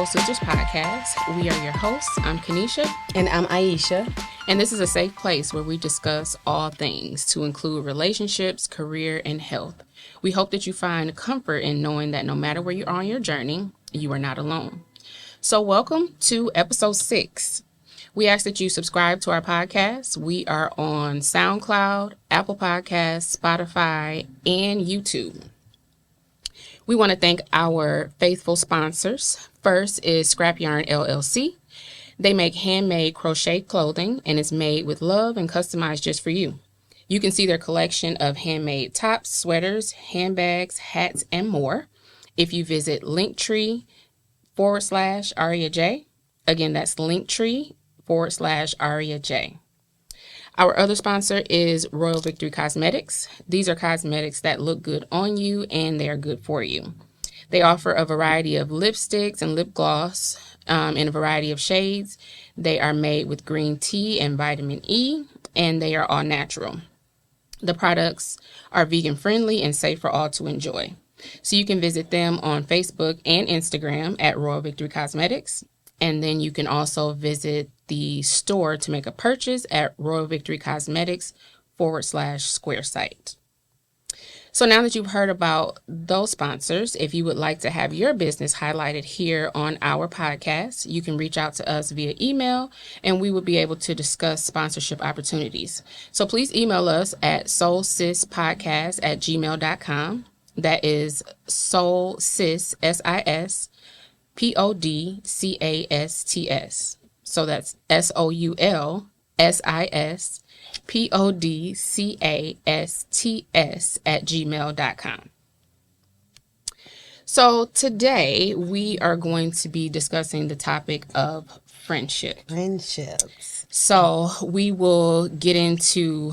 Soul Sisters podcast. We are your hosts. I'm Kanisha. And I'm Aisha. And this is a safe place where we discuss all things to include relationships, career, and health. We hope that you find comfort in knowing that no matter where you are on your journey, you are not alone. So welcome to episode 6. We ask that you subscribe to our podcast. We are on SoundCloud, Apple Podcasts, Spotify, and YouTube. We want to thank our faithful sponsors. First is Scrap Yarn LLC. They make handmade crochet clothing and it's made with love and customized just for you. You can see their collection of handmade tops, sweaters, handbags, hats, and more if you visit Linktree/Aria J. Again, that's Linktree/Aria J. Our other sponsor is Royal Victory Cosmetics. These are cosmetics that look good on you and they are good for you. They offer a variety of lipsticks and lip gloss in a variety of shades. They are made with green tea and vitamin E, and they are all natural. The products are vegan friendly and safe for all to enjoy. So you can visit them on Facebook and Instagram at Royal Victory Cosmetics. And then you can also visit the store to make a purchase at Royal Victory Cosmetics /Square site. So now that you've heard about those sponsors, if you would like to have your business highlighted here on our podcast, you can reach out to us via email and we will be able to discuss sponsorship opportunities. So please email us at soulsispodcast@gmail.com. That is soulsis, SIS, PODCASTS. So that's SOULSISPODCASTS@gmail.com. So today we are going to be discussing the topic of friendship. Friendships. So we will get into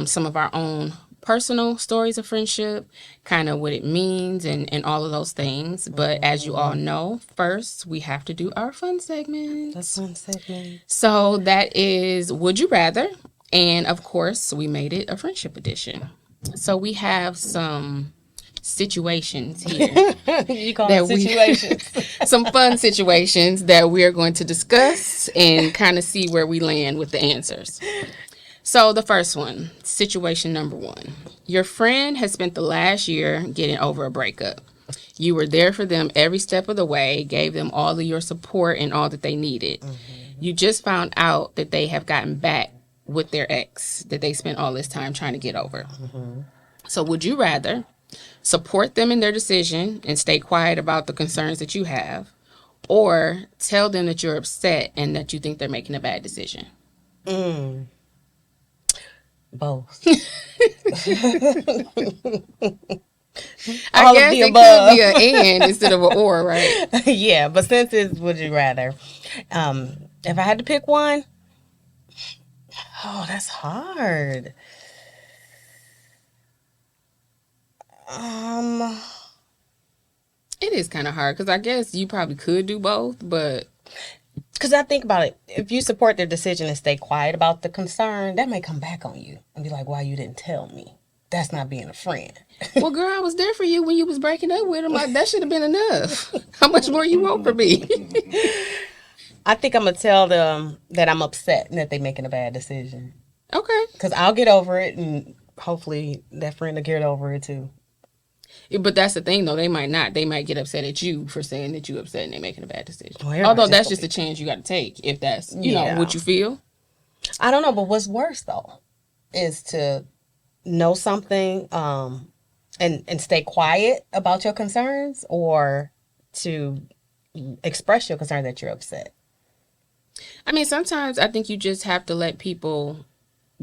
some of our own personal stories of friendship, kind of what it means and all of those things. But as you all know, first we have to do our fun segment. The fun segment. So that is Would You Rather? And of course, we made it a friendship edition. So we have some situations here. You call it situations. Some fun situations that we are going to discuss and kind of see where we land with the answers. So the first one, situation number 1. Your friend has spent the last year getting over a breakup. You were there for them every step of the way, gave them all of your support and all that they needed. Mm-hmm. You just found out that they have gotten back with their ex that they spent all this time trying to get over. Mm-hmm. So would you rather support them in their decision and stay quiet about the concerns that you have, or tell them that you're upset and that you think they're making a bad decision? Both. I guess it could be an and instead of an or, right? Yeah, but since it's would you rather, if I had to pick one, that's hard. It is kind of hard because I guess you probably could do both, but because I think about it, if you support their decision and stay quiet about the concern, that may come back on you and be like, why you didn't tell me? That's not being a friend. Well, girl, I was there for you when you was breaking up with him. Like, that should have been enough. How much more you want from me? I think I'm going to tell them that I'm upset and that they're making a bad decision. Okay. Because I'll get over it and hopefully that friend will get over it too. But that's the thing, though. They might not. They might get upset at you for saying that you're upset and they're making a bad decision. Well, although that's just a chance you got to take if that's, you know, what you feel. I don't know. But what's worse, though, is to know something and stay quiet about your concerns, or to express your concern that you're upset. I mean, sometimes I think you just have to let people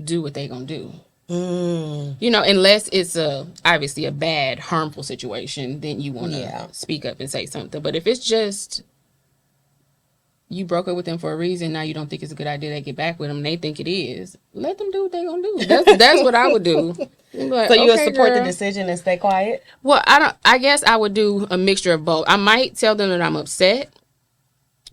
do what they're going to do. You know, unless it's obviously a bad, harmful situation, then you want to speak up and say something. But if it's just you broke up with them for a reason, now you don't think it's a good idea to get back with them, and they think it is, let them do what they're going to do. That's what I would do. Like, so you would support the decision and stay quiet? Well, I guess I would do a mixture of both. I might tell them that I'm upset,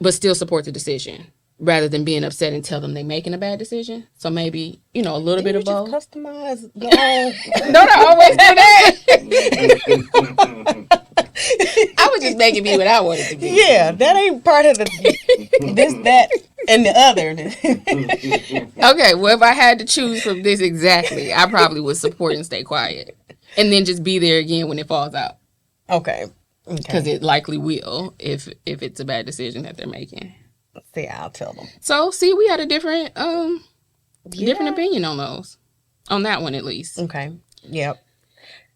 but still support the decision, rather than being upset and tell them they're making a bad decision. So maybe, you know, a little bit of both. Just customize your own. Don't I always do that? I was just making me what I wanted to be. Yeah, that ain't part of the this, that, and the other. Okay, well, if I had to choose from this exactly, I probably would support and stay quiet. And then just be there again when it falls out. Okay. Because it likely will if it's a bad decision that they're making. See, I'll tell them. So, see, we had a different different Yeah. opinion on those. On that one, at least. Okay. Yep.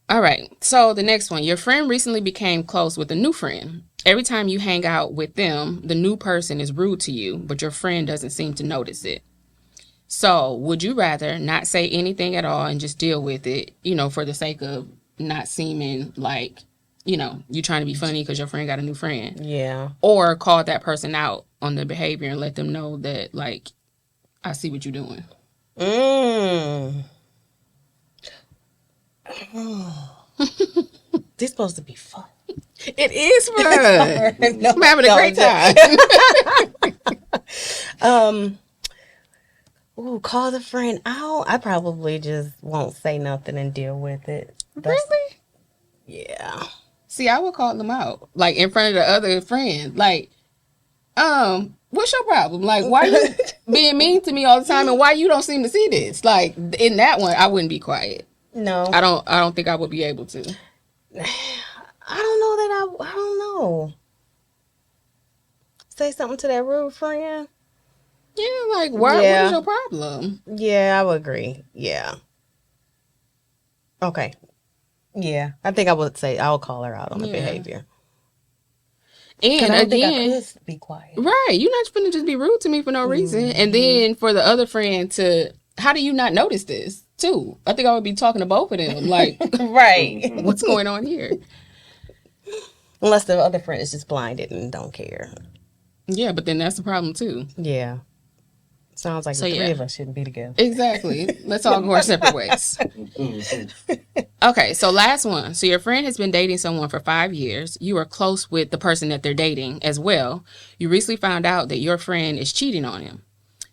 All right. So, the next one. Your friend recently became close with a new friend. Every time you hang out with them, the new person is rude to you, but your friend doesn't seem to notice it. So, would you rather not say anything at all and just deal with it, for the sake of not seeming like, you trying to be funny because your friend got a new friend? Yeah. Or call that person out on their behavior and let them know that, like, I see what you're doing. This supposed to be fun. It is fun. No, I'm having a great time. Ooh, call the friend out. I probably just won't say nothing and deal with it. Really? Yeah. See, I would call them out, like, in front of the other friend. Like, what's your problem? Like, why you being mean to me all the time, and why you don't seem to see this? Like, in that one, I wouldn't be quiet. No. I don't think I would be able to. I don't know that I don't know. Say something to that rude friend. Yeah, like, why? Yeah. What is your problem? Yeah, I would agree. Yeah. Okay. Yeah, I think I would say I would call her out on the behavior. And I don't think I again, could be quiet. right, you're not going to just be rude to me for no reason. And then for the other friend to, how do you not notice this too? I think I would be talking to both of them. Like, Right. what's going on here? Unless the other friend is just blinded and don't care. Yeah, but then that's the problem too. Yeah. Sounds like So, the three yeah. of us shouldn't be together. Exactly. Let's all go our separate ways. Okay, so last one. So your friend has been dating someone for 5 years. You are close with the person that they're dating as well. You recently found out that your friend is cheating on him.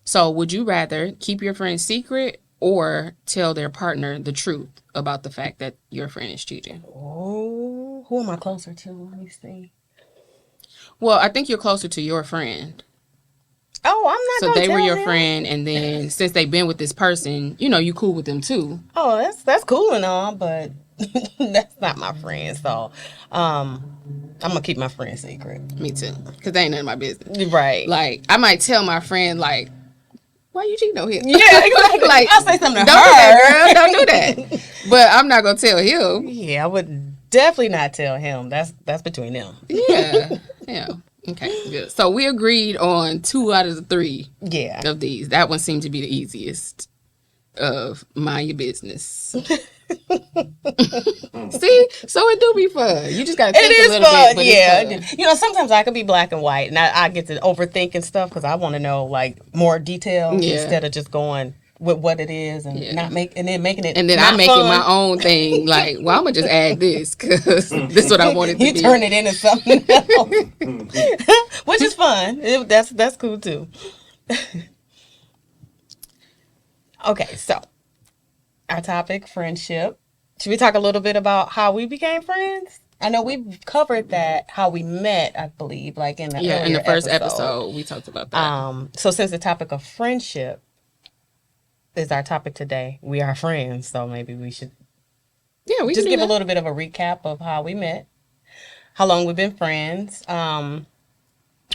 So would you rather keep your friend's secret or tell their partner the truth about the fact that your friend is cheating? Oh, who am I closer to? Let me see. Well, I think you're closer to your friend. Oh, I'm not So gonna they tell were your him. friend, and then since they've been with this person, you cool with them too. Oh, that's cool and all, but that's not my friend. So, I'm gonna keep my friend secret. Me too, because they ain't none of my business. Right. Like, I might tell my friend, like, why you cheating on him? Yeah, exactly. Like, I'll say something to don't her. do that, girl. Don't do that. But I'm not gonna tell him. Yeah, I would definitely not tell him. That's between them. Yeah, yeah. Okay, good. So we agreed on 2 out of the 3 Yeah. of these. That one seemed to be the easiest of mind your business. See, so it do be fun. You just gotta think It is a little fun, bit, but yeah. it's fun. Sometimes I could be black and white, and I get to overthink and stuff because I want to know like more details Yeah. instead of just going with what it is and Yeah. not make and then making it. And then not I make fun. it my own thing. Like, well, I'm gonna just add this because this is what I want it to You be. turn it into something else, which is fun. That's cool too. Okay, so our topic, friendship. Should we talk a little bit about how we became friends? I know we've covered that, how we met, I believe, like in the in the earlier first episode we talked about that. So since the topic of friendship is our topic today, we are friends, so maybe we should Yeah, we just can give do a that. little bit of a recap of how we met, how long we've been friends.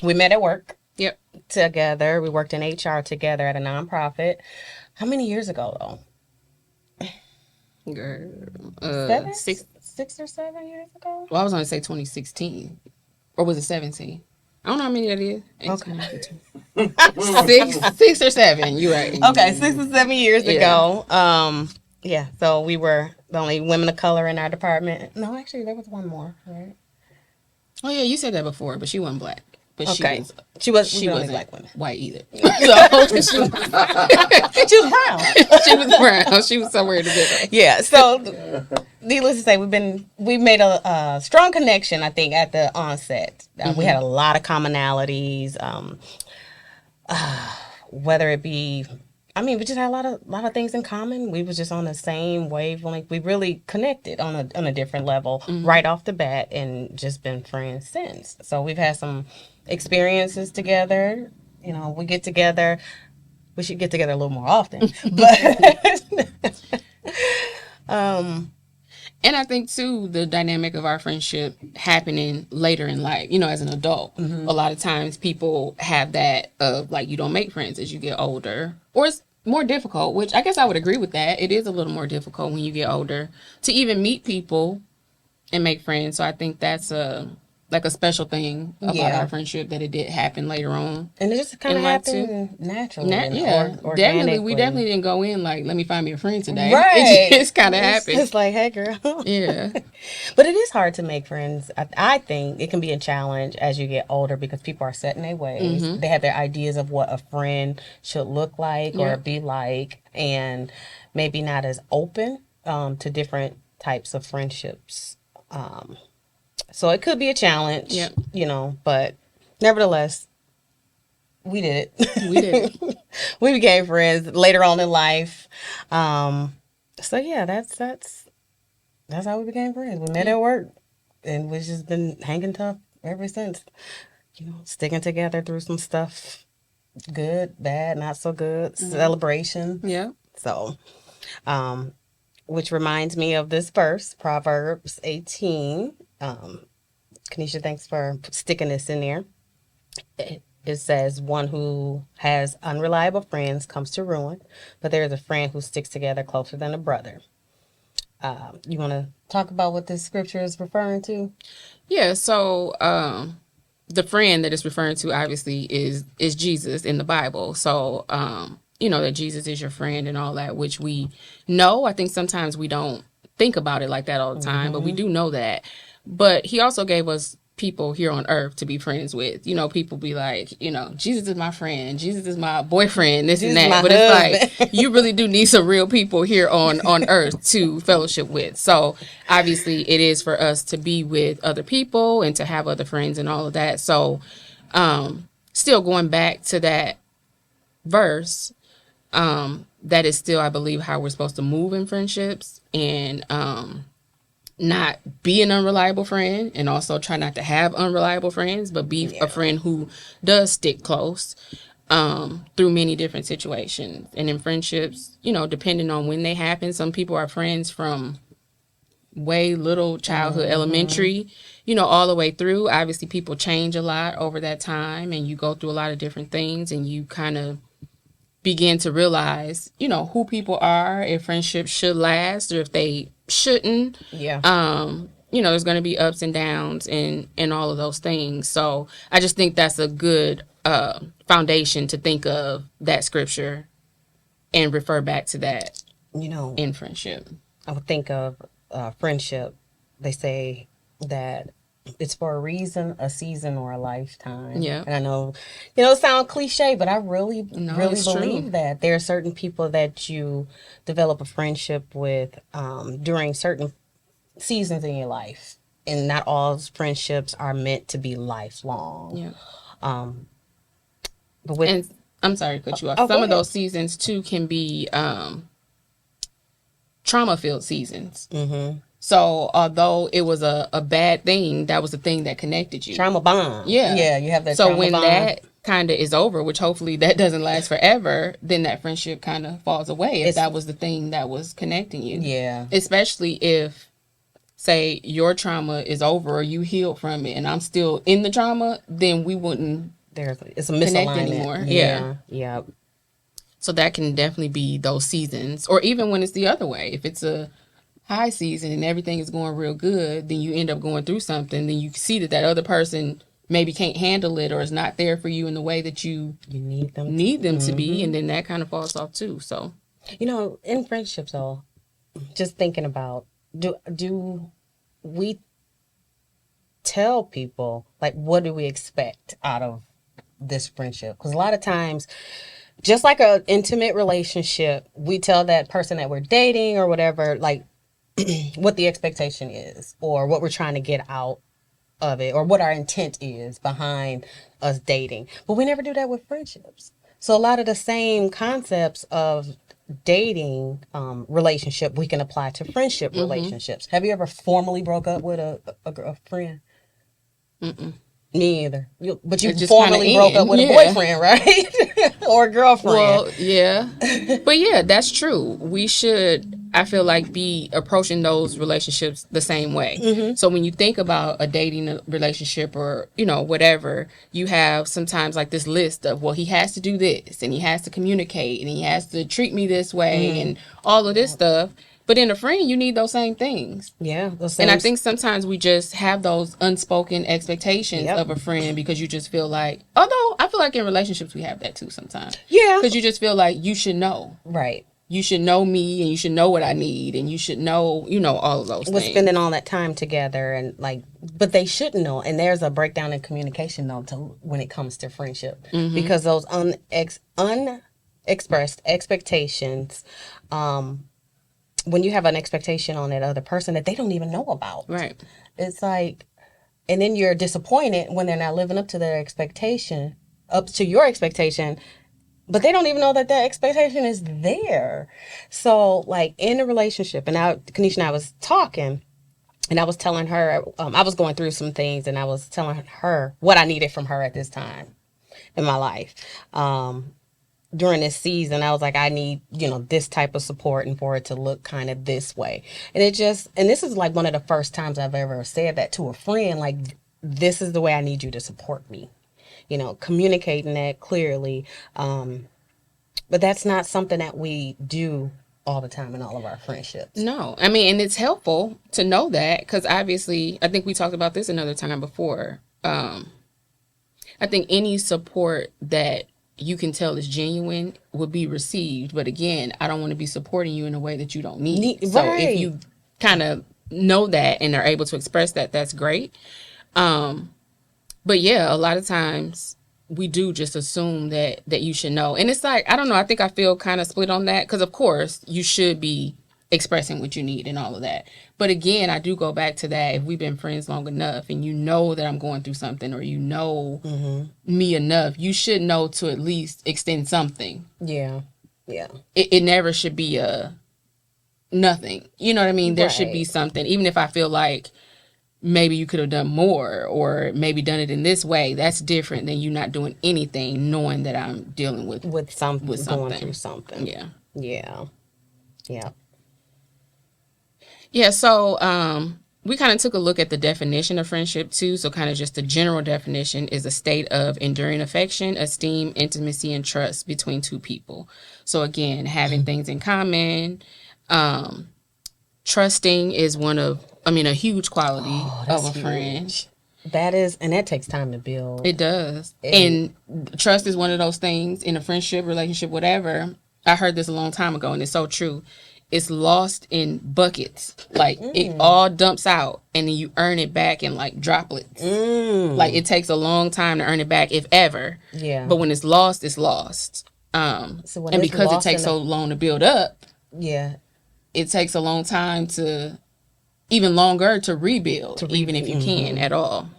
We met at work Yep. together. We worked in HR together at a nonprofit. How many years ago, though? Girl, 7? 6. 6 or 7 years ago? Well, I was gonna say 2016, or was it 17? I don't know how many that is. Okay. 6 or 7. You're right. Okay, 6 or 7 years Yeah. ago. Yeah, so we were the only women of color in our department. No, actually, there was one more, right? Oh yeah, you said that before, but she wasn't black. But Okay. she She wasn't black one. white either. So she was She was brown. she was brown. She was somewhere in the middle. Yeah, so needless to say, we made a strong connection, I think, at the onset. We had a lot of commonalities, whether it be I mean, we just had a lot of things in common. We was just on the same wavelength. We really connected on a different level right off the bat, and just been friends since. So we've had some experiences together. You know, we get together. We should get together a little more often. But And I think too, the dynamic of our friendship happening later in life, you know, as an adult, a lot of times people have that of like, you don't make friends as you get older, or it's more difficult, which I guess I would agree with that. It is a little more difficult when you get older to even meet people and make friends. So I think that's like a special thing about Yeah. our friendship, that it did happen later on. and it just kind of In life, happened naturally, and Yeah, definitely. organically. We definitely didn't go in like, let me find me a friend today. Right. It just kind of It's happened. just like, hey, girl. Yeah. But it is hard to make friends. I think it can be a challenge as you get older, because people are set in their ways. They have their ideas of what a friend should look like or Yeah. be like, and maybe not as open to different types of friendships. So it could be a challenge, Yeah. you know, but nevertheless, we did it. We did it. We became friends later on in life. So yeah, that's how we became friends. We met at work, and we've just been hanging tough ever since. You know, sticking together through some stuff, good, bad, not so good, celebration. Yeah. So, which reminds me of this verse, Proverbs 18. Kanisha, thanks for sticking this in there. It says, one who has unreliable friends comes to ruin, but there is a friend who sticks together closer than a brother. You want to talk about what this scripture is referring to? Yeah. So, the friend that it's referring to obviously is Jesus in the Bible. So, you know that Jesus is your friend and all that, which we know. I think sometimes we don't think about it like that all the time, but we do know that. But he also gave us people here on earth to be friends with. You know, people be like, you know, Jesus is my friend, Jesus is my boyfriend, this Jesus and is that. my But it's husband. like you really do need some real people here on earth to fellowship with. So obviously it is for us to be with other people and to have other friends and all of that. So still going back to that verse, that is still, I believe, how we're supposed to move in friendships, and not be an unreliable friend, and also try not to have unreliable friends, but be Yeah. a friend who does stick close through many different situations. And in friendships, you know, depending on when they happen, some people are friends from way little childhood, elementary, you know, all the way through. Obviously, people change a lot over that time, and you go through a lot of different things, and you kind of begin to realize, you know, who people are, if friendships should last or if they shouldn't. Yeah. You know, there's going to be ups and downs and all of those things. So I just think that's a good foundation to think of that scripture and refer back to that You know, in friendship. I would think of friendship. They say that it's for a reason, a season, or a lifetime. Yeah. And I know, it sounds cliche, but I really, No, really it's true. believe that there are certain people that you develop a friendship with during certain seasons in your life. And not all friendships are meant to be lifelong. Yeah. But with And I'm sorry to cut you off. Oh, go Some of ahead. those seasons too can be trauma filled seasons. Mm-hmm. So although it was a bad thing, that was the thing that connected you. Trauma bond. Yeah. Yeah, you have that So trauma when bond. that kind of is over, which hopefully that doesn't last forever, then that friendship kind of falls away if that was the thing that was connecting you. Yeah. Especially if, say, your trauma is over or you healed from it and I'm still in the trauma, then we wouldn't. It's a Connect misalignment anymore. Yeah. Yeah. So that can definitely be those seasons. Or even when it's the other way. If it's a high season and everything is going real good, then you end up going through something, then you see that other person maybe can't handle it or is not there for you in the way that you You need them. need them to be, and then that kind of falls off too. So In friendships, though, just thinking about, do we tell people, like, what do we expect out of this friendship? Because a lot of times, just like an intimate relationship, we tell that person that we're dating or whatever, like, what the expectation is or what we're trying to get out of it or what our intent is behind us dating. But we never do that with friendships. So a lot of the same concepts of dating relationship we can apply to friendship relationships. Have you ever formally broke up with a friend? Mm-mm. Me either. But you It just kind of formally broke up end. with a Yeah. boyfriend, right? Or a girlfriend. Well, yeah. But yeah, that's true. We should, I feel like, be approaching those relationships the same way. So when you think about a dating relationship or, whatever, you have sometimes like this list of, well, he has to do this and he has to communicate and he has to treat me this way and all of this stuff. But in a friend, you need those same things. Yeah, the And I same. think sometimes we just have those unspoken expectations Yep. of a friend because you just feel like, although I feel like in relationships we have that too sometimes. Yeah. Because you just feel like you should know. Right. You should know me and you should know what I need and you should know, all of those We're things. spending all that time together and but they shouldn't know. And there's a breakdown in communication though when it comes to friendship because those unexpressed expectations, when you have an expectation on that other person that they don't even know about, Right. it's like, and then you're disappointed when they're not living up to their expectation, up to your expectation, but they don't even know that that expectation is there. So, like in a relationship, and Kanisha and I was talking, and I was telling her, I was going through some things, and I was telling her what I needed from her at this time in my life. During this season, I was like, I need, this type of support and for it to look kind of this way. And and this is like one of the first times I've ever said that to a friend, like, this is the way I need you to support me, communicating that clearly. But that's not something that we do all the time in all of our friendships. No. I mean, and it's helpful to know that because obviously, I think we talked about this another time before. I think any support that you can tell is genuine will be received. But again, I don't want to be supporting you in a way that you don't need. So Right. if you kind of know that and are able to express that, that's great. But yeah, a lot of times we do just assume that you should know. And it's like, I don't know, I think I feel kind of split on that because of course you should be expressing what you need and all of that. But again, I do go back to that. If we've been friends long enough and you know that I'm going through something or you know me enough, you should know to at least extend something. Yeah. Yeah. It never should be a nothing. You know what I mean? There should be Right. something. Even if I feel like maybe you could have done more or maybe done it in this way, that's different than you not doing anything knowing that I'm dealing with With something, going something. through something. Yeah. Yeah. Yeah. Yeah, so we kind of took a look at the definition of friendship too. So kind of just the general definition is a state of enduring affection, esteem, intimacy, and trust between two people. So again, having things in common. Trusting is a huge quality of a friend. That is, and that takes time to build. It does. And trust is one of those things in a friendship, relationship, whatever. I heard this a long time ago and it's so true. It's lost in buckets. Like it all dumps out and then you earn it back in like droplets. Like it takes a long time to earn it back, if ever. Yeah. But when it's lost, it's lost. So when And it's because it lost takes in so long to build up, yeah. it takes a long time to, even longer to rebuild, even if you can at all.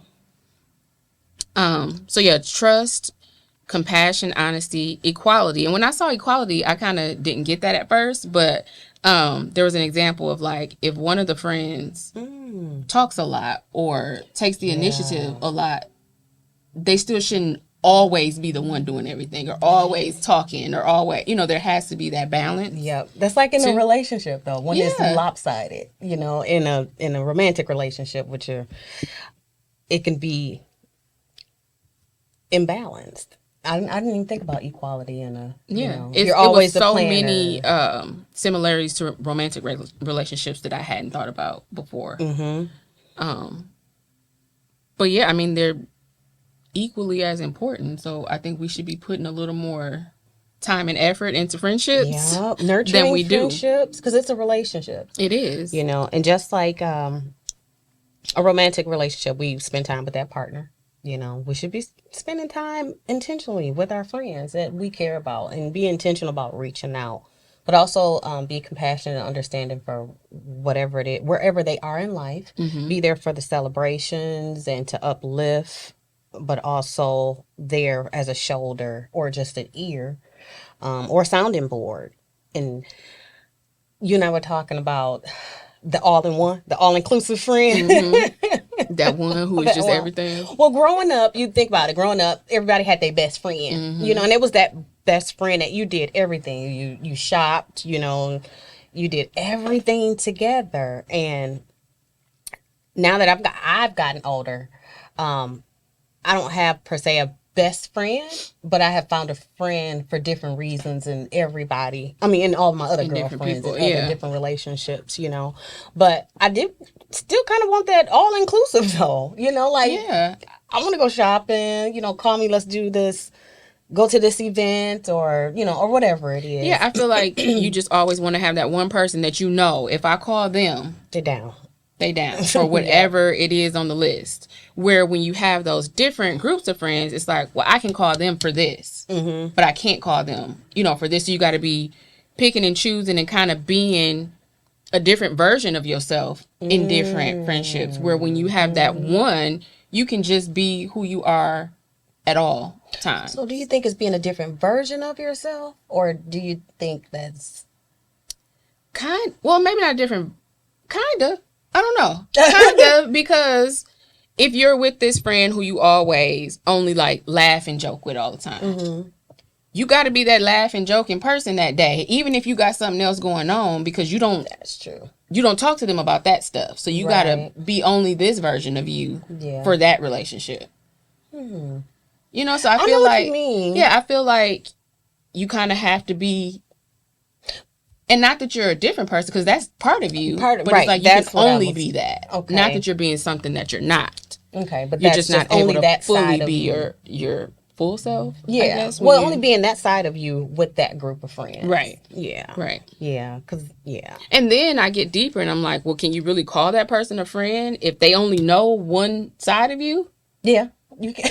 So yeah, trust, compassion, honesty, equality. And when I saw equality, I kind of didn't get that at first, but there was an example of like, if one of the friends talks a lot or takes the initiative a lot, they still shouldn't always be the one doing everything or always talking or always, there has to be that balance. Yep. That's like in a relationship though, when it's Yeah. lopsided, in a romantic relationship with it can be imbalanced. I didn't even think about equality in a, you're always it was the so planner. many similarities to romantic relationships that I hadn't thought about before. But yeah, I mean, they're equally as important. So I think we should be putting a little more time and effort into friendships Yep. Nurturing than we do. friendships, because it's a relationship, It is. and just like a romantic relationship, we spend time with that partner. We should be spending time intentionally with our friends that we care about and be intentional about reaching out, but also be compassionate and understanding for whatever it is, wherever they are in life. Be there for the celebrations and to uplift but also there as a shoulder or just an ear, or sounding board. And you and I were talking about the all-in-one, the all-inclusive friend. That one who is That just one. everything. Well, growing up, you think about it. Growing up, everybody had their best friend, and it was that best friend that you did everything. You shopped, you did everything together. And now that I've gotten older, I don't have per se a best friend, but I have found a friend for different reasons in in all my other And different girlfriends people, and other yeah. different relationships. But I did still kind of want that all inclusive though, like Yeah. I want to go shopping, call me, let's do this, go to this event or whatever it is. Yeah, I feel like you just always want to have that one person that if I call them, They're down. they down for whatever it is on the list. Where when you have those different groups of friends, it's like, well, I can call them for this, but I can't call them, for this. So you got to be picking and choosing and kind of being a different version of yourself in different friendships. Where when you have that one, you can just be who you are at all times. So do you think it's being a different version of yourself, or do you think that's Well, maybe not different. Kinda. I don't know. Kinda, because if you're with this friend who you always only like laugh and joke with all the time, you got to be that laugh and joking person that day, even if you got something else going on, because That's true. you don't talk to them about that stuff. So you got to be only this version of you for that relationship. So I feel know what like, you mean. yeah, I feel like you kind of have to be. And not that you're a different person, because that's part of you. But right, it's like you that's can what I only was- be that. Okay. Not that you're being something that you're not. Okay, but You're that's just not only able to that fully side of be you. your full self. I Yeah. guess, Well, when only you- being that side of you with that group of friends. Right. Yeah. Right. Yeah. Yeah. And then I get deeper and I'm like, well, can you really call that person a friend if they only know one side of you? Yeah. You can.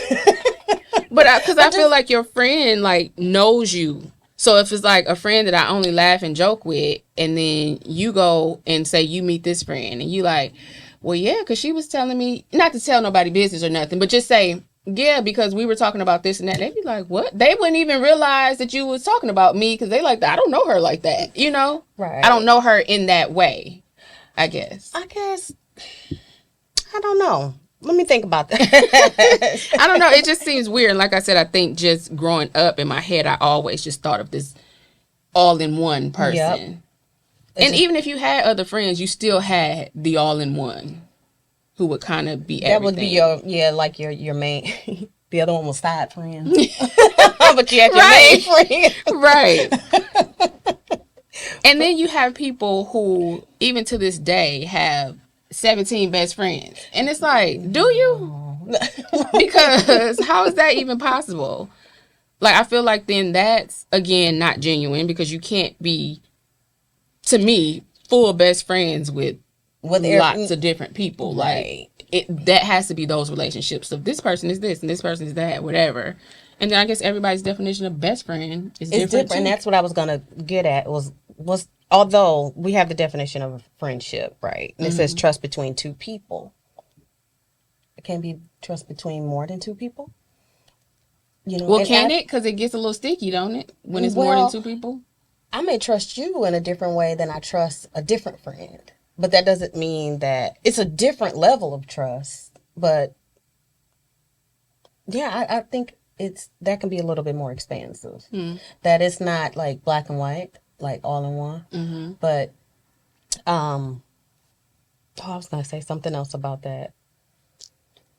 But because I feel like your friend like knows you. So if it's like a friend that I only laugh and joke with, and then you go and say you meet this friend, and you like, well, yeah, because she was telling me not to tell nobody business or nothing, but just say, yeah, because we were talking about this and that. They'd be like, what? They wouldn't even realize that you was talking about me because they like, I don't know her like that, Right. I don't know her in that way, I guess. I don't know. Let me think about that. I don't know. It just seems weird. And like I said, I think just growing up in my head, I always just thought of this all-in-one person. Yep. And even if you had other friends, you still had the all-in-one who would kind of be That everything. would be your main. The other one was side friends. But you had your main friend. Right. And then you have people who, even to this day, have 17 best friends. And it's like, do you? Because how is that even possible? Like, I feel like then that's, again, not genuine, because you can't be, to me, full best friends with lots of different people. Right. Like, that has to be those relationships of this person is this and this person is that, whatever. And then I guess everybody's definition of best friend is different too. And that's what I was gonna get at was although we have the definition of a friendship, right? And it says trust between two people. It can't be trust between more than two people. Well, can it? Because it gets a little sticky, don't it? When it's more than two people. I may trust you in a different way than I trust a different friend. But that doesn't mean that it's a different level of trust. But yeah, I think that can be a little bit more expansive. That it's not like black and white, like all in one. But I was gonna say something else about that.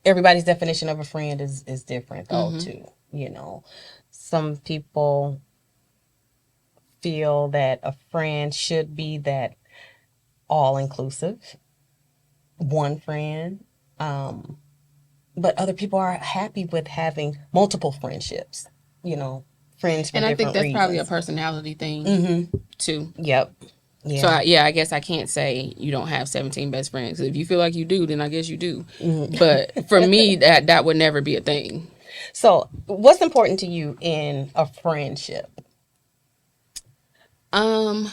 Everybody's definition of a friend is different though too. Some people feel that a friend should be that all inclusive one friend, but other people are happy with having multiple friendships, friends for And I think different that's probably a reasons. personality thing too. Yep. Yeah. So I guess I can't say you don't have 17 best friends. If you feel like you do, then I guess you do. But for me, that would never be a thing. So what's important to you in a friendship? I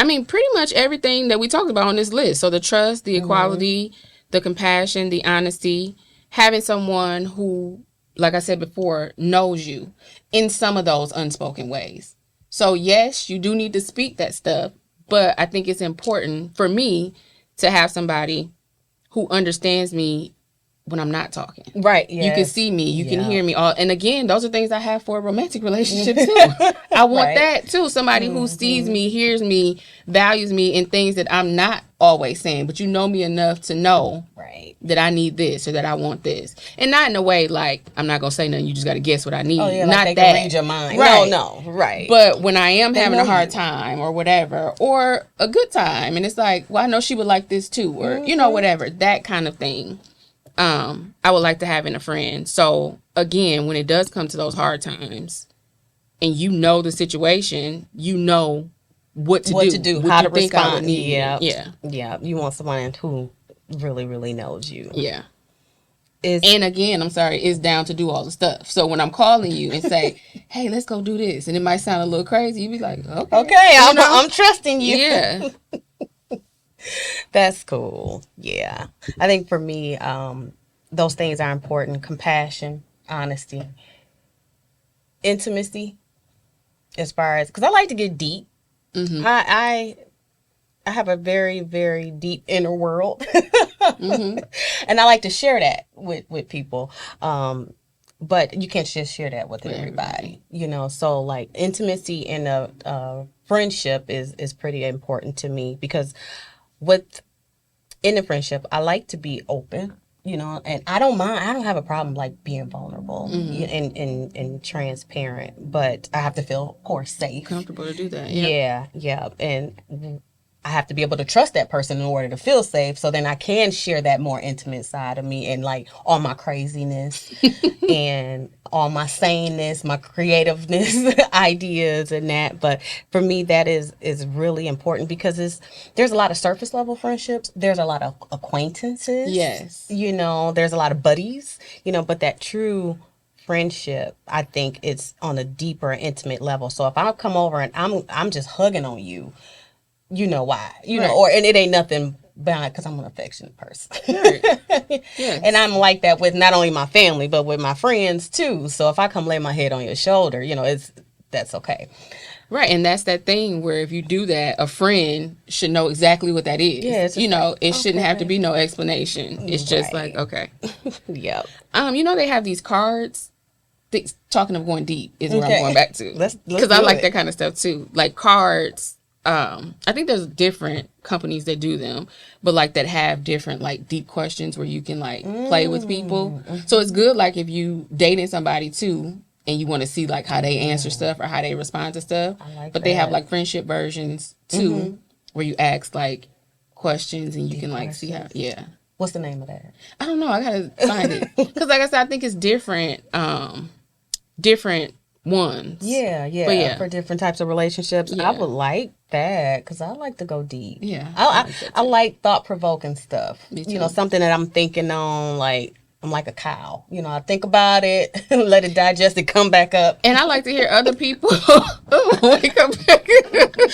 mean, pretty much everything that we talked about on this list. So the trust, the equality, the compassion, the honesty, having someone who, like I said before, knows you in some of those unspoken ways. So yes, you do need to speak that stuff, but I think it's important for me to have somebody who understands me when I'm not talking. Right. You can Yes. see me. You can Yeah. hear me. All, and again, those are things I have for a romantic relationship too. I want Right. that too. Somebody who sees me, hears me, values me in things that I'm not always saying, but you know me enough to know Right. that I need this or that I want this. And not in a way like I'm not going to say nothing. You just got to guess what I need. Oh yeah. Not Like they that. can read your mind. Right. No. Right. But when I am having a know hard you. time or whatever, or a good time, and it's like, well, I know she would like this too, or, you know, whatever, that kind of thing. I would like to have in a friend. So again, when it does come to those hard times and you know the situation, you know what to do, how to you think I would respond. need. Yeah. Yeah. Yeah. You want someone who really, really knows you. Yeah. Is And again, I'm sorry, it's down to do all the stuff. So when I'm calling you and say, hey, let's go do this, and it might sound a little crazy, you be like, okay. okay. You know? I'm trusting you. Yeah. That's cool. Yeah. I think for me, those things are important. Compassion, honesty, intimacy, as far as, because I like to get deep. Mm-hmm. I have a very, very deep inner world. Mm-hmm. And I like to share that with people. But you can't just share that with everybody, you know. So like intimacy in a friendship is pretty important to me, because in a friendship, I like to be open, you know, and I don't have a problem like being vulnerable and transparent, but I have to feel, of course, safe. Comfortable to do that. Yeah. And I have to be able to trust that person in order to feel safe. So then I can share that more intimate side of me, and like all my craziness and all my saneness, my creativeness, ideas and that. But for me, that is really important, because there's a lot of surface level friendships. There's a lot of acquaintances. Yes. You know, there's a lot of buddies, you know, but that true friendship, I think it's on a deeper, intimate level. So if I come over and I'm just hugging on you, you know why, you know, and it ain't nothing bad, because I'm an affectionate person. Right. Yes. And I'm like that with not only my family, but with my friends too. So if I come lay my head on your shoulder, you know, that's okay. Right, and that's that thing where if you do that, a friend should know exactly what that is. Yeah, it's just you know, like, it shouldn't have to okay. be no explanation. It's just like, okay. Yep. You know, they have these cards. Talking of going deep is where Okay. I'm going back to. Let's Because I do like it. that kind of stuff too. Like cards. I think there's different companies that do them, but like that have different like deep questions where you can like play with people. So it's good like if you dating somebody too and you want to see like how they answer stuff or how they respond to stuff. like but they have that. like friendship versions too, where you ask like questions and you can like see how. Yeah, What's the name of that? I don't know. I gotta find it because like I said, I think it's different. Different ones. Yeah. But yeah. For different types of relationships. Yeah. I would like that, because I like to go deep. Yeah, I like thought-provoking stuff. Me You know, too. something that I'm thinking on, like, I'm like a cow. You know, I think about it, let it digest and come back up. And I like to hear other people wake up.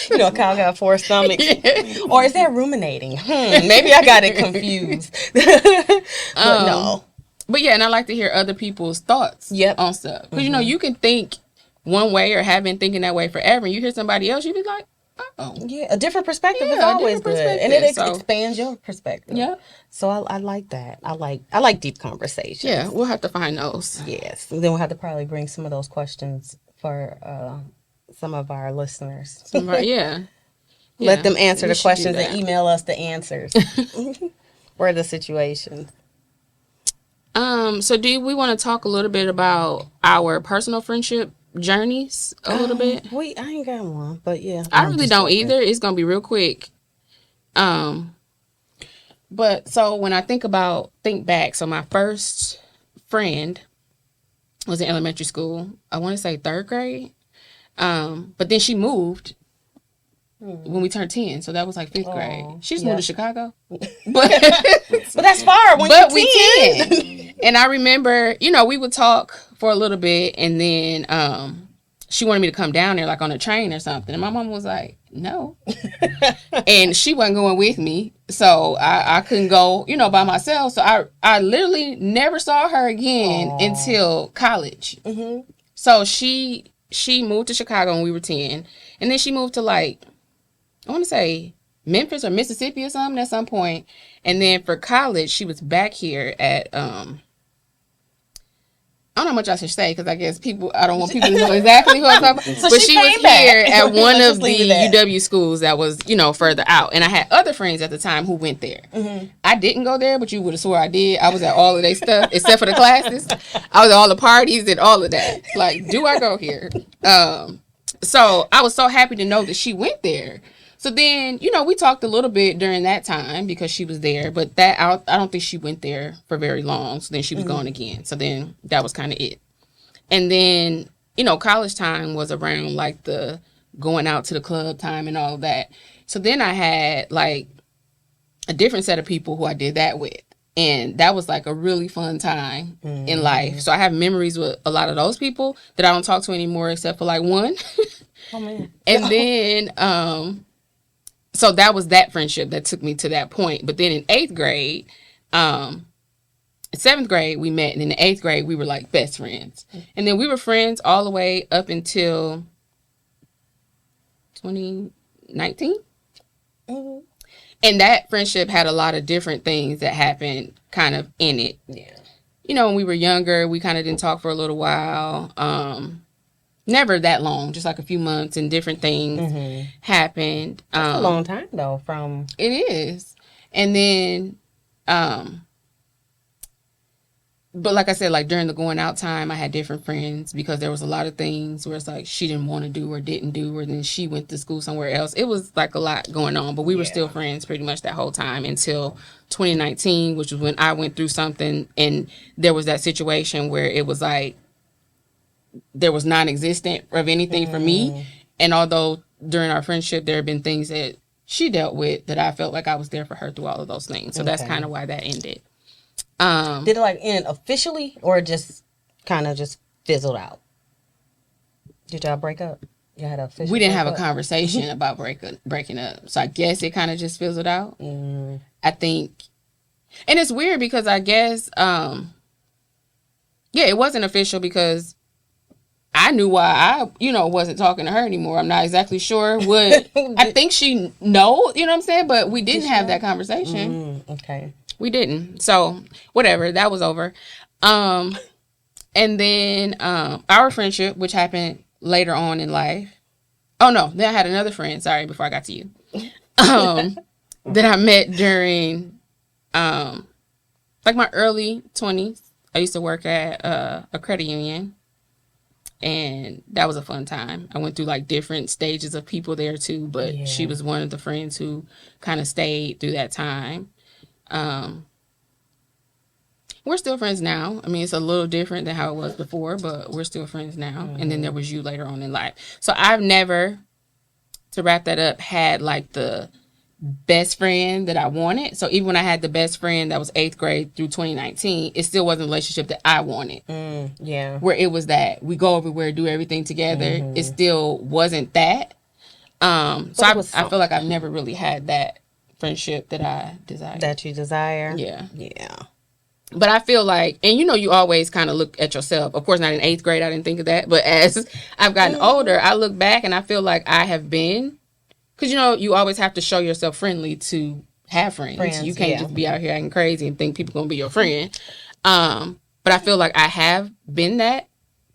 You know, a cow got 4 stomachs. Yeah. Or is that ruminating? Maybe I got it confused. But no. But yeah, and I like to hear other people's thoughts Yep. on stuff. Because, you know, you can think one way or have been thinking that way forever. And you hear somebody else, you be like, oh. Yeah, a different perspective is Yeah, a always different good. And it perspective, so- expands your perspective. Yeah. So I like that. I like deep conversations. Yeah, we'll have to find those. Yes. And then we'll have to probably bring some of those questions for some of our listeners. Yeah. Let them answer we the should do questions that. and email us the answers. For the situation. So do we want to talk a little bit about our personal friendship journeys a little bit? I ain't got one, but yeah. I I'm really just don't joking. either. It's gonna be real quick. But so when I think back, so my first friend was in elementary school. I want to say 3rd grade. But then she moved when we turned 10, so that was like 5th grade. She just moved to Chicago. But But that's far when but you're we 10. can. And I remember, you know, we would talk for a little bit, and then she wanted me to come down there like on a train or something. And my mom was like, no. And she wasn't going with me. So I couldn't go, you know, by myself. So I literally never saw her again until college. Mm-hmm. So she moved to Chicago when we were 10. And then she moved to like, I want to say Memphis or Mississippi or something at some point. And then for college, she was back here at, I don't know how much I should say because I guess I don't want people to know exactly who I'm talking about. But she was here at one of the UW schools that was, you know, further out. And I had other friends at the time who went there. Mm-hmm. I didn't go there, but you would have swore I did. I was at all of their stuff except for the classes. I was at all the parties and all of that. Like, do I go here? So I was so happy to know that she went there. So then, you know, we talked a little bit during that time because she was there, but I don't think she went there for very long. So then she was gone again. So then that was kind of it. And then, you know, college time was around like the going out to the club time and all of that. So then I had like a different set of people who I did that with. And that was like a really fun time in life. So I have memories with a lot of those people that I don't talk to anymore except for like one. Oh, man. And then, so that was that friendship that took me to that point. But then in 8th grade, 7th grade, we met. And in the 8th grade, we were like best friends. And then we were friends all the way up until 2019. Mm-hmm. And that friendship had a lot of different things that happened kind of in it. Yeah. You know, when we were younger, we kind of didn't talk for a little while. Never that long, just like a few months, and different things happened. That's a long time though. It is, and then, but like I said, like during the going out time, I had different friends because there was a lot of things where it's like she didn't want to do or didn't do, or then she went to school somewhere else. It was like a lot going on, but we were still friends pretty much that whole time until 2019, which was when I went through something, and there was that situation where it was like there was non-existent of anything for me. And although during our friendship there have been things that she dealt with that I felt like I was there for her through all of those things. So that's kind of why that ended. Did it like end officially or just kind of just fizzled out? Did y'all break up? Y'all had an official We didn't have a conversation about breaking up. So I guess it kind of just fizzled out. I think. And it's weird because I guess, it wasn't official because I knew why I, you know, wasn't talking to her anymore. I'm not exactly sure what. I think she know, you know what I'm saying? But we didn't have that conversation. Okay. We didn't. So, whatever. That was over. And then our friendship, which happened later on in life. Oh, no. Then I had another friend, sorry, before I got to you. That I met during, like, my early 20s. I used to work at a credit union. And that was a fun time. I went through like different stages of people there too, but she was one of the friends who kind of stayed through that time. We're still friends now. I mean, it's a little different than how it was before, but we're still friends now. And then there was you later on in life. So I've never, to wrap that up, had like the best friend that I wanted. So even when I had the best friend that was 8th grade through 2019, it still wasn't a relationship that I wanted. Where it was that we go everywhere, do everything together. It still wasn't that. So I feel like I've never really had that friendship that I desire. That you desire? Yeah. Yeah. But I feel like, and you know, you always kind of look at yourself. Of course, not in 8th grade, I didn't think of that. But as I've gotten older, I look back and I feel like I have been. Because, you know, you always have to show yourself friendly to have friends. You can't just be out here acting crazy and think people going to be your friend. But I feel like I have been that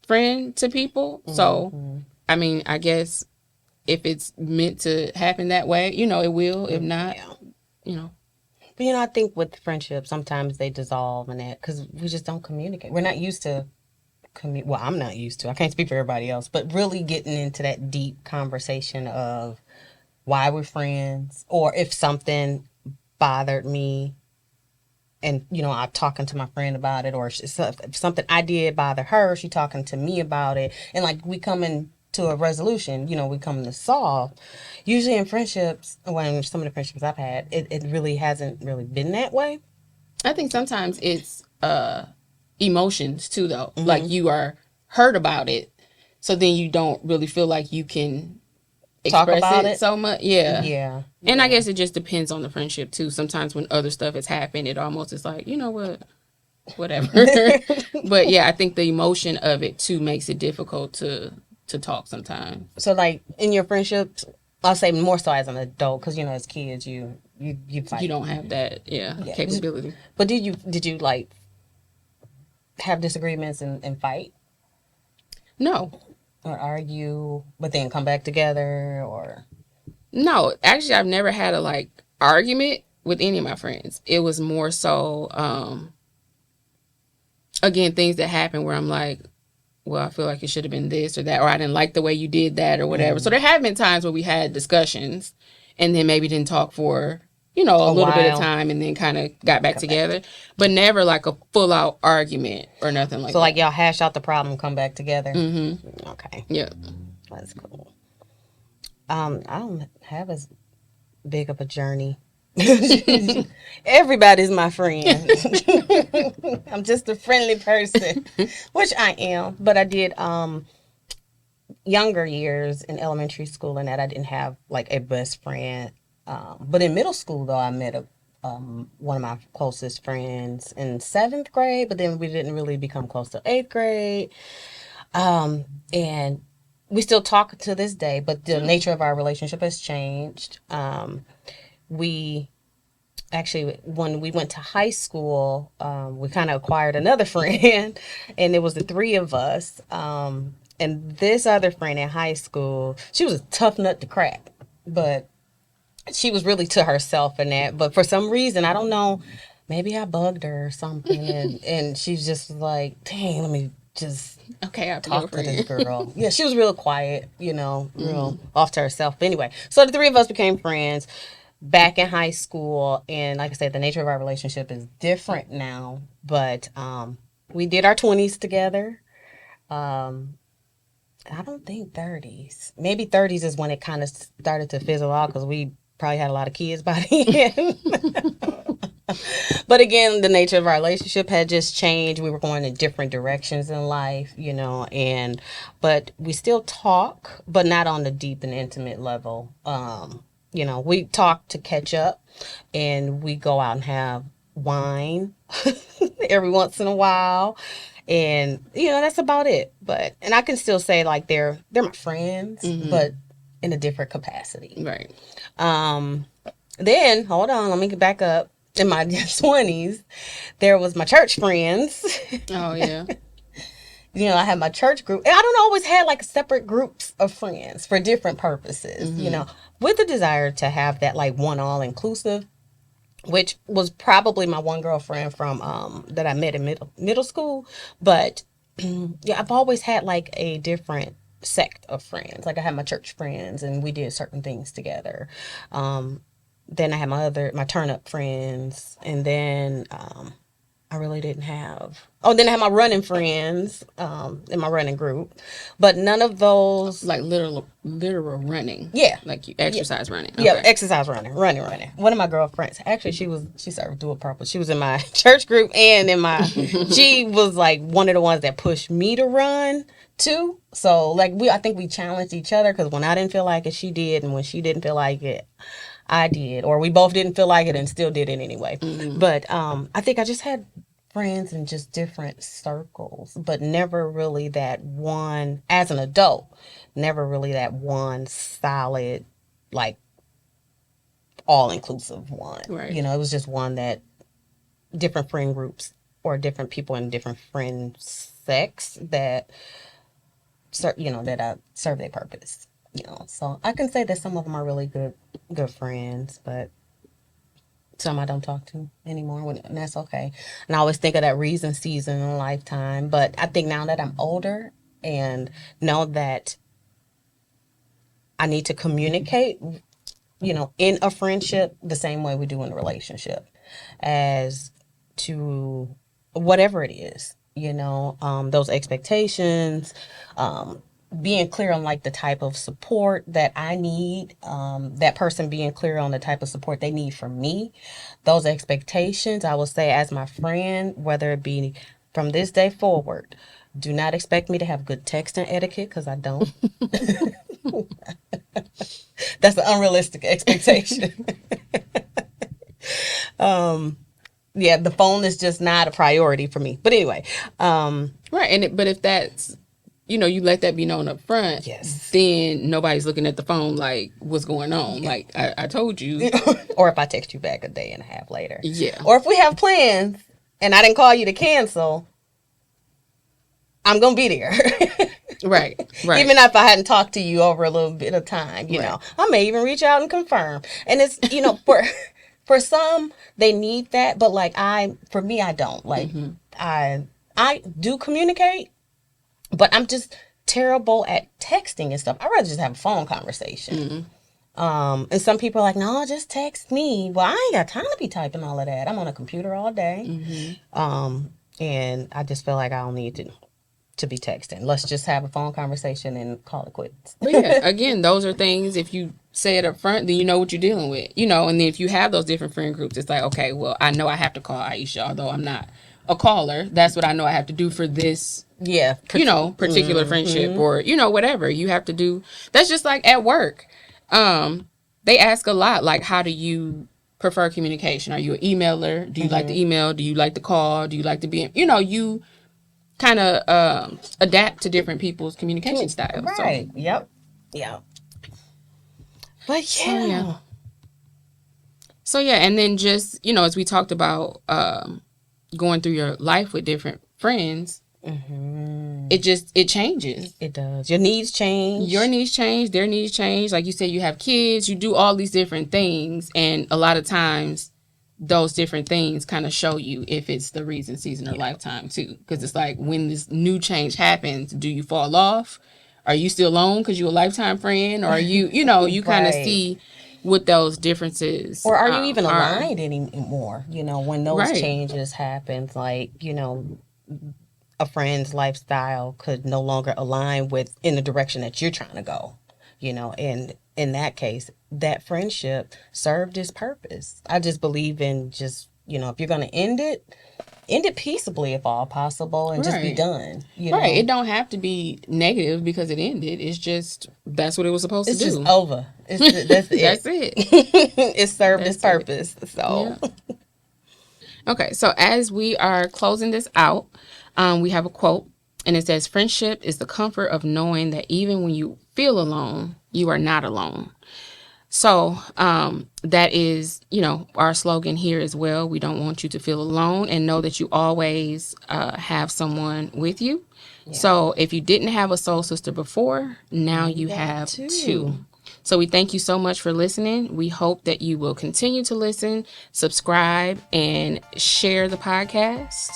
friend to people. So, I mean, I guess if it's meant to happen that way, you know, it will. If not, you know. But, you know, I think with friendships, sometimes they dissolve and that because we just don't communicate. We're not used to well, I'm not used to. I can't speak for everybody else. But really getting into that deep conversation of why we're friends, or if something bothered me and, you know, I'm talking to my friend about it, or if something I did bother her, she talking to me about it, and like we coming to a resolution, you know, we come to solve. Usually in friendships, when some of the friendships I've had, it really hasn't really been that way. I think sometimes it's emotions too, though. Like you are hurt about it. So then you don't really feel like you can Talk express about it it. so much. Yeah. Yeah. And I guess it just depends on the friendship too. Sometimes when other stuff has happened, it almost is like, you know what, whatever. But yeah, I think the emotion of it too makes it difficult to talk sometimes. So, like, in your friendships, I'll say more so as an adult, because, you know, as kids, you fight. You don't have that, yeah, Yeah. capability. But did you like have disagreements and fight No, or argue, but then come back together, or no. Actually, I've never had a like argument with any of my friends. It was more so, again, things that happen where I'm like, well, I feel like it should have been this or that, or I didn't like the way you did that or whatever. So there have been times where we had discussions and then maybe didn't talk for, a little bit of while? time and then kind of got back together, but never like a full out argument or nothing like So, that. like, y'all hash out the problem, come back together. Mm-hmm. Okay, Yeah. that's cool. I don't have as big of a journey. Everybody's my friend. I'm just a friendly person, which I am. But I did younger years in elementary school and that I didn't have like a best friend. But in middle school though, I met one of my closest friends in seventh grade. But then we didn't really become close till eighth grade. And we still talk to this day, but the nature of our relationship has changed. We actually, when we went to high school, we kind of acquired another friend, and it was the three of us. And this other friend in high school, she was a tough nut to crack, but she was really to herself in that. But for some reason, I don't know, maybe I bugged her or something, and she's just like, dang, let me just Okay, I talk to this girl. Yeah, she was real quiet, real off to herself. But anyway, so the three of us became friends back in high school, and like I said, the nature of our relationship is different now. But we did our 20s together. I don't think 30s. Maybe 30s is when it kind of started to fizzle out because we probably had a lot of kids by then. But again, the nature of our relationship had just changed. We were going in different directions in life, but we still talk, but not on the deep and intimate level. We talk to catch up and we go out and have wine every once in a while. And that's about it. And I can still say like they're my friends, but in a different capacity. Right. Then hold on, let me get back up. In my 20s, there was my church friends. Oh yeah. I had my church group, and I don't always have like separate groups of friends for different purposes. With the desire to have that like one all inclusive, which was probably my one girlfriend from that I met in middle school. But yeah, I've always had like a different sect of friends. Like I had my church friends, and we did certain things together. Then I had my turn up friends, and then I really didn't have. Oh, then I had my running friends in my running group, but none of those like literal running. Yeah, like you exercise running. Yeah, Okay. exercise running. One of my girlfriends, actually, she served dual purpose. She was in my church group and in my. She was like one of the ones that pushed me to run too. So like I think we challenged each other because when I didn't feel like it, she did, and when she didn't feel like it, I did, or we both didn't feel like it and still did it anyway. But I think I just had friends in just different circles, but never really that one, as an adult, never really that one solid, like, all-inclusive one. Right. It was just one that different friend groups or different people in different friend sects that, that serve their purpose. So I can say that some of them are really good friends, but some I don't talk to anymore, and that's okay. And I always think of that reason, season, and lifetime. But I think now that I'm older and know that I need to communicate, in a friendship the same way we do in a relationship, as to whatever it is, those expectations, being clear on like the type of support that I need, that person being clear on the type of support they need from me, those expectations, I will say as my friend, whether it be from this day forward, Do not expect me to have good texting etiquette because I don't. That's an unrealistic expectation. Yeah, the phone is just not a priority for me. But anyway, Right. But if that's, you let that be known up front, yes. then nobody's looking at the phone like, what's going on? Yeah. Like, I told you. Or if I text you back a day and a half later. Yeah. Or if we have plans and I didn't call you to cancel, I'm going to be there. Right. Even if I hadn't talked to you over a little bit of time, Right. I may even reach out and confirm. And it's, for some, they need that, but like for me, I don't. Like I do communicate, but I'm just terrible at texting and stuff. I'd rather just have a phone conversation. And some people are like, no, just text me. Well, I ain't got time to be typing all of that. I'm on a computer all day. And I just feel like I don't need to be texting. Let's just have a phone conversation and call it quits. But yeah, again, those are things, if you say it up front, then you know what you're dealing with, and then if you have those different friend groups, it's like, okay, well, I know I have to call Aisha, although I'm not a caller. That's what I know I have to do for this, Yeah. particular friendship, or, whatever you have to do. That's just like at work. They ask a lot, like, how do you prefer communication? Are you an emailer? Do you like to email? Do you like to call? Do you like to be, you kind of adapt to different people's communication styles. Right. So. Yep. But yeah. So yeah, and then just, as we talked about going through your life with different friends, it changes. It does. Your needs change. Your needs change. Their needs change. Like you said, you have kids. You do all these different things, and a lot of times those different things kind of show you if it's the reason, season, or lifetime too. Because it's like, when this new change happens, do you fall off? Are you still alone because you're a lifetime friend? Or are you, you kind of see what those differences or are you even aligned anymore? When those changes happen, like, a friend's lifestyle could no longer align in the direction that you're trying to go, and in that case, that friendship served its purpose. I just believe in if you're going to end it peaceably if all possible, and just be done. Right. It don't have to be negative because it ended. It's just, that's what it was supposed to do. It's just over. That's it. That's it. It served its purpose. So. Yeah. Okay. So as we are closing this out, we have a quote, and it says, "Friendship is the comfort of knowing that even when you feel alone, you are not alone." So that is, our slogan here as well. We don't want you to feel alone, and know that you always have someone with you. Yeah. So if you didn't have a soul sister before, now you have two. So we thank you so much for listening. We hope that you will continue to listen, subscribe, and share the podcast.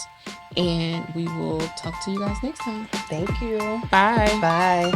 And we will talk to you guys next time. Thank you. Bye. Bye.